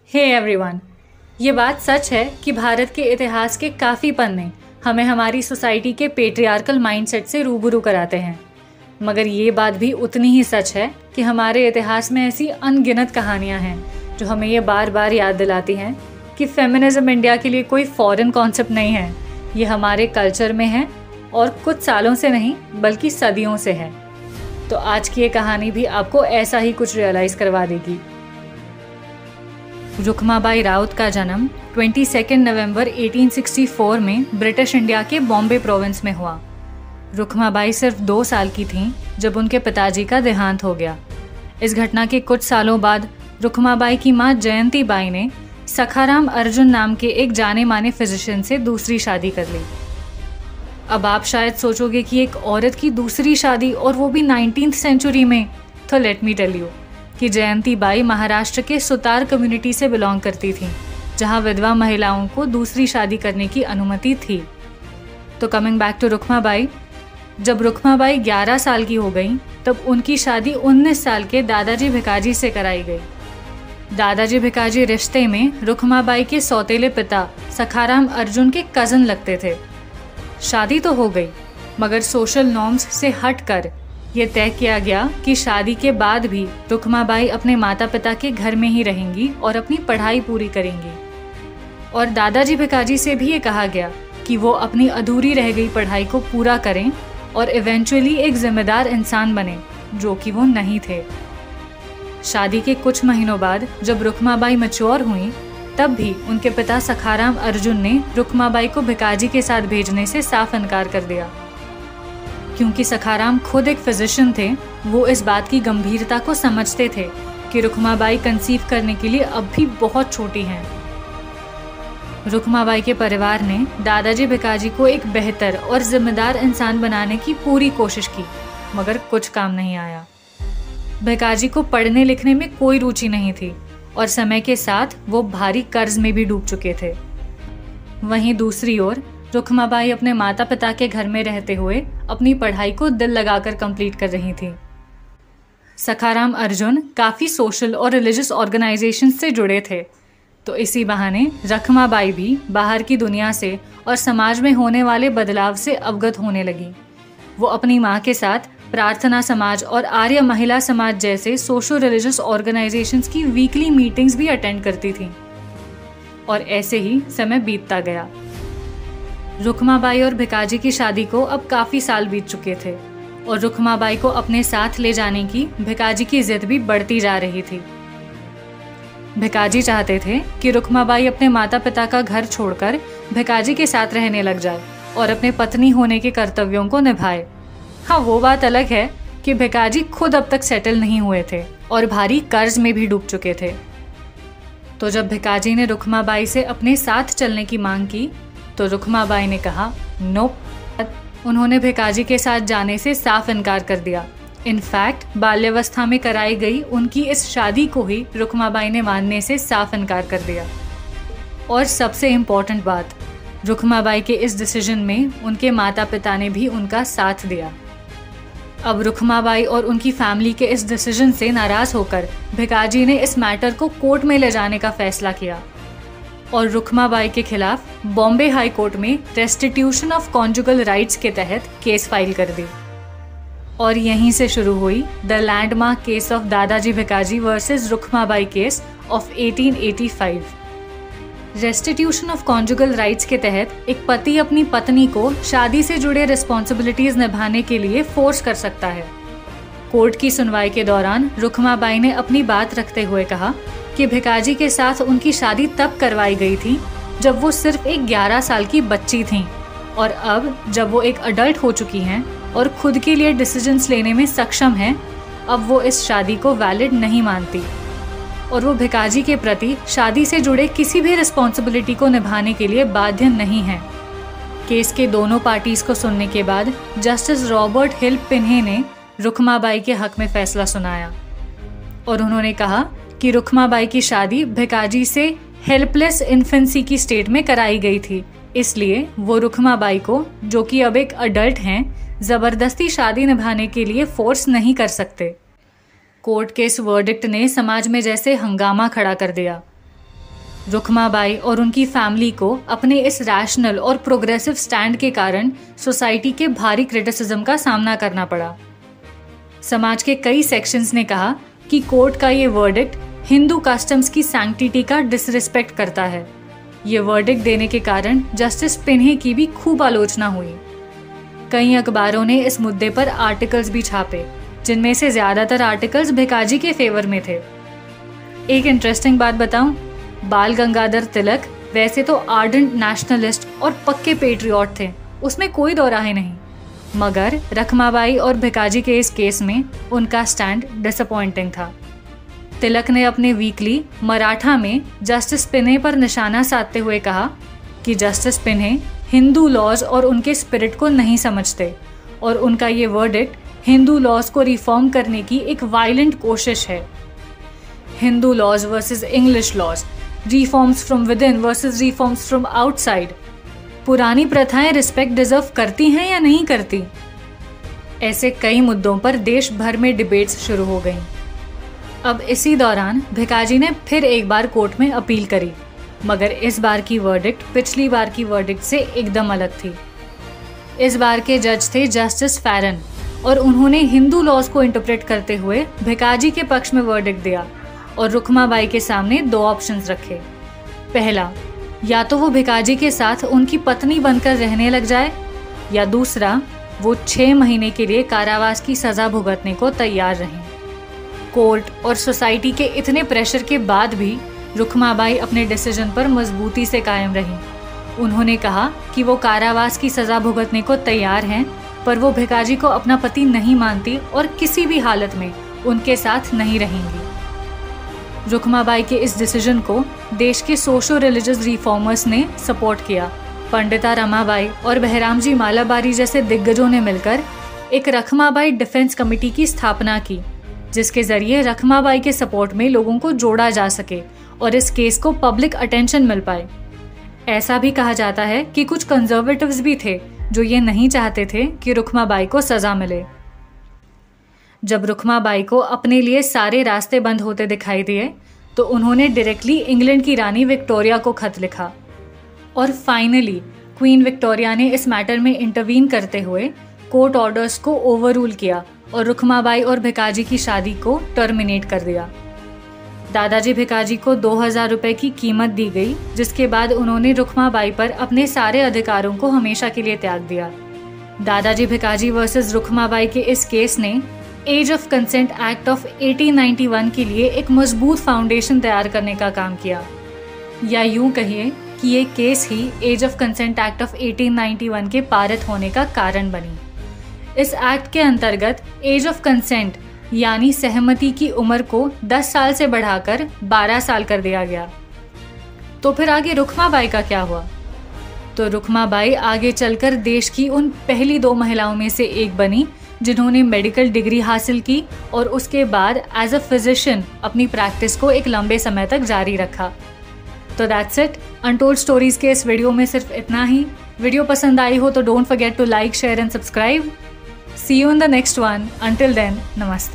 Hey everyone, ये बात सच है कि भारत के इतिहास के काफ़ी पन्ने हमें हमारी सोसाइटी के पेट्रियार्कल माइंडसेट से रूबरू कराते हैं। मगर ये बात भी उतनी ही सच है कि हमारे इतिहास में ऐसी अनगिनत कहानियाँ हैं जो हमें ये बार बार याद दिलाती हैं कि फेमिनिज्म इंडिया के लिए कोई फॉरेन कॉन्सेप्ट नहीं है। ये हमारे कल्चर में है और कुछ सालों से नहीं बल्कि सदियों से है। तो आज की ये कहानी भी आपको ऐसा ही कुछ रियलाइज़ करवा देगी। रुखमाबाई राउत का जन्म 22 नवंबर 1864 में ब्रिटिश इंडिया के बॉम्बे प्रोविंस में हुआ। रुखमाबाई सिर्फ 2 साल की थीं जब उनके पिताजी का देहांत हो गया। इस घटना के कुछ सालों बाद रुखमाबाई की मां जयंती बाई ने सखाराम अर्जुन नाम के एक जाने माने फिजिशियन से दूसरी शादी कर ली। अब आप शायद सोचोगे कि एक औरत की दूसरी शादी और वो भी 19th सेंचुरी में, तो लेट मी टेल यू कि जयंती बाई महाराष्ट्र के सुतार कम्युनिटी से बिलोंग करती थी, जहां विधवा महिलाओं को दूसरी शादी करने की अनुमति थी। तो कमिंग बैक टू रुखमाबाई, जब रुखमाबाई 11 साल की हो गई तब उनकी शादी 19 साल के दादाजी भिकाजी से कराई गई। दादाजी भिकाजी रिश्ते में रुखमाबाई के सौतेले पिता सखाराम अर्जुन के कज़न लगते थे। शादी तो हो गई, मगर सोशल नॉर्म्स से हटकर ये तय किया गया कि शादी के बाद भी रुखमाबाई अपने माता पिता के घर में ही रहेंगी और अपनी पढ़ाई पूरी करेंगी। और दादाजी भिकाजी से भी ये कहा गया कि वो अपनी अधूरी रह गई पढ़ाई को पूरा करें और इवेंचुअली एक जिम्मेदार इंसान बने, जो कि वो नहीं थे। शादी के कुछ महीनों बाद जब रुखमाबाई मैच्योर हुई, तब भी उनके पिता सखाराम अर्जुन ने रुखमाबाई को भिकाजी के साथ भेजने से साफ इनकार कर दिया। क्योंकि सखाराम खुद एक फिजिशियन थे, वो इस बात की गंभीरता को समझते थे कि रुखमाबाई कंसीव करने के लिए अब भी बहुत छोटी हैं। रुखमाबाई के परिवार ने दादाजी भिकाजी को एक बेहतर और जिम्मेदार इंसान बनाने की पूरी कोशिश की, मगर कुछ काम नहीं आया। भिकाजी को पढ़ने लिखने में कोई रुचि नहीं थी और समय के साथ वो भारी कर्ज में भी डूब चुके थे। वहीं दूसरी ओर रुखमाबाई अपने माता पिता के घर में रहते हुए अपनी पढ़ाई को दिल लगाकर कंप्लीट कर रही थी। सखाराम अर्जुन काफ़ी सोशल और रिलीजियस ऑर्गेनाइजेशन से जुड़े थे, तो इसी बहाने रुखमाबाई भी बाहर की दुनिया से और समाज में होने वाले बदलाव से अवगत होने लगी। वो अपनी माँ के साथ प्रार्थना समाज और आर्य महिला समाज जैसे सोशो रिलीजियस ऑर्गेनाइजेशंस की वीकली मीटिंग्स भी अटेंड करती थी। और ऐसे ही समय बीतता गया। रुखमाबाई और भिकाजी की शादी को अब काफ़ी साल बीत चुके थे और रुखमाबाई को अपने साथ ले जाने की भिकाजी की जिद भी बढ़ती जा रही थी। भिकाजी चाहते थे कि रुखमाबाई अपने माता पिता का घर छोड़कर भिकाजी के साथ रहने लग जाए और अपने पत्नी होने के कर्तव्यों को निभाए। हाँ, वो बात अलग है कि भिकाजी खुद अब तक सेटल नहीं हुए थे और भारी कर्ज में भी डूब चुके थे। तो जब भिकाजी ने रुखमाबाई से अपने साथ चलने की मांग की तो रुखमाबाई ने कहा नोप। उन्होंने भिकाजी के साथ जाने से साफ इनकार कर दिया। इनफैक्ट बाल्यावस्था में कराई गई उनकी इस शादी को ही रुखमाबाई ने मानने से साफ इनकार कर दिया। और सबसे इम्पोर्टेंट बात, रुखमाबाई के इस डिसीजन में उनके माता पिता ने भी उनका साथ दिया। अब रुखमाबाई और उनकी फैमिली के इस डिसीजन से नाराज होकर भिकाजी ने इस मैटर को कोर्ट में ले जाने का फैसला किया और रुखमाबाई के खिलाफ बॉम्बे हाई कोर्ट में रेस्टिट्यूशन ऑफ कॉन्जुगल राइट्स के तहत केस फाइल कर दी। और यहीं से शुरू हुई द लैंडमार्क केस ऑफ दादाजी Bhikaji versus Rukhmabai case of 1885। Restitution of conjugal rights के तहत एक पति अपनी पत्नी को शादी से जुड़े रिस्पॉन्सिबिलिटीज निभाने के लिए फोर्स कर सकता है। कोर्ट की सुनवाई के दौरान रुखमाबाई ने अपनी बात रखते हुए कहा कि भिकाजी के साथ उनकी शादी तब करवाई गई थी जब वो सिर्फ एक 11 साल की बच्ची थीं और अब जब वो एक अडल्ट हो चुकी हैं और खुद के लिए डिसीजंस लेने में सक्षम हैं, अब वो इस शादी को वैलिड नहीं मानती और वो भिकाजी के प्रति शादी से जुड़े किसी भी रिस्पॉन्सिबिलिटी को निभाने के लिए बाध्य नहीं है। केस के दोनों पार्टीज को सुनने के बाद जस्टिस रॉबर्ट हिल पिन्हे ने रुखमाबाई के हक में फैसला सुनाया और उन्होंने कहा कि रुखमाबाई की शादी भिकाजी से हेल्पलेस इन्फेंसी की स्टेट में कराई गई थी, इसलिए वो रुखमाबाई को, जो कि अब एक अडल्ट हैं, जबरदस्ती शादी निभाने के लिए फोर्स नहीं कर सकते। कोर्ट के इस वर्डिक्ट ने समाज में जैसे हंगामा खड़ा कर दिया। रुखमाबाई और उनकी फैमिली को अपने इस रैशनल और प्रोग्रेसिव स्टैंड के कारण सोसाइटी के भारी क्रिटिसिज्म का सामना करना पड़ा। समाज के कई सेक्शंस ने कहा कि कोर्ट का ये वर्डिक्ट हिंदू कस्टम्स की सैंक्टिटी का डिसरिस्पेक्ट करता है। ये वर्डिक्ट देने के कारण जस्टिस पिन्हे की भी खूब आलोचना हुई। कई अखबारों ने इस मुद्दे पर आर्टिकल्स भी छापे, जिनमें से ज्यादातर आर्टिकल्स भिकाजी के फेवर में थे। एक इंटरेस्टिंग बात बताऊं, बाल गंगाधर तिलक वैसे तो आर्डेंट नेशनलिस्ट और पक्के पेट्रियट थे, उसमें कोई दो राय नहीं, मगर रखमाबाई और भिकाजी के इस केस में उनका स्टैंड डिसअपॉइंटिंग था। तिलक ने अपने वीकली मराठा में जस्टिस पिन्हे पर निशाना साधते हुए कहा कि जस्टिस पिन्हे हिंदू लॉज और उनके स्पिरिट को नहीं समझते और उनका ये वर्डिक्ट हिंदू लॉज को रिफॉर्म करने की एक वायलेंट कोशिश है। Hindu laws versus English laws, reforms from within versus reforms from outside. पुरानी प्रथाएं रिस्पेक्ट डिजर्व करती हैं या नहीं करती? ऐसे कई मुद्दों पर देश भर में डिबेट्स शुरू हो गईं। अब इसी दौरान भिकाजी ने फिर एक बार कोर्ट में अपील करी, मगर इस बार की वर्डिक्ट पिछली बार की वर्डिक्ट से एकदम अलग थी। इस बार के जज थे जस्टिस फैरन और उन्होंने हिंदू लॉज को इंटरप्रेट करते हुए भिकाजी के पक्ष में वर्डिक्ट दिया और रुखमाबाई के सामने दो ऑप्शंस रखे। पहला, या तो वो भिकाजी के साथ उनकी पत्नी बनकर रहने लग जाए, या दूसरा, वो 6 महीने के लिए कारावास की सजा भुगतने को तैयार रहें। कोर्ट और सोसाइटी के इतने प्रेशर के बाद भी रुखमाबाई अपने डिसीजन पर मजबूती से कायम रहीं। उन्होंने कहा कि वो कारावास की सजा भुगतने को तैयार हैं, पर वो भिकाजी को अपना पति नहीं मानती और किसी भी हालत में उनके साथ नहीं रहेंगी। रुखमाबाई के इस डिसीजन को देश के सोशो रिलीजियस रिफॉर्मर्स ने सपोर्ट किया। पंडिता रमाबाई और बहरामजी मालाबारी जैसे दिग्गजों ने मिलकर एक रखमाबाई डिफेंस कमेटी की स्थापना की, जिसके जरिए रखमाबाई के सपोर्ट में लोगों को जोड़ा जा सके और इस केस को पब्लिक अटेंशन मिल पाए। ऐसा भी कहा जाता है कि कुछ कंजर्वेटिव्स भी थे जो ये नहीं चाहते थे कि रुखमाबाई को सजा मिले। जब रुखमाबाई को अपने लिए सारे रास्ते बंद होते दिखाई दिए तो उन्होंने डायरेक्टली इंग्लैंड की रानी विक्टोरिया को खत लिखा और फाइनली क्वीन विक्टोरिया ने इस मैटर में इंटरवीन करते हुए कोर्ट ऑर्डर्स को ओवररूल किया और रुखमाबाई और भिकाजी की शादी को टर्मिनेट कर दिया। दादाजी भिकाजी को 2000 रुपए की कीमत दी गई, जिसके बाद उन्होंने रुखमाबाई पर अपने सारे अधिकारों को हमेशा के लिए त्याग दिया। दादाजी भिकाजी वर्सेस रुखमाबाई के इस केस ने age of consent act of 1891 के लिए एक मजबूत फाउंडेशन तैयार करने का काम किया, या यूं कहिए कि ये केस ही age of consent act of 1891 के पारित होने का कारण बनी। इस एक्ट के अंतर्गत एज ऑफ कंसेंट यानी सहमति की उम्र को 10 साल से बढ़ाकर 12 साल कर दिया गया। तो फिर आगे रुखमाबाई का क्या हुआ? तो रुखमाबाई आगे चलकर देश की उन पहली 2 महिलाओं में से एक बनी जिन्होंने मेडिकल डिग्री हासिल की और उसके बाद एज अ फिजिशियन अपनी प्रैक्टिस को एक लंबे समय तक जारी रखा। तो दैट्स इट, अनटोल्ड स्टोरीज के इस वीडियो में सिर्फ इतना ही। वीडियो पसंद आई हो तो don't forget to like, share and subscribe. See you in the next one. Until then, namaste.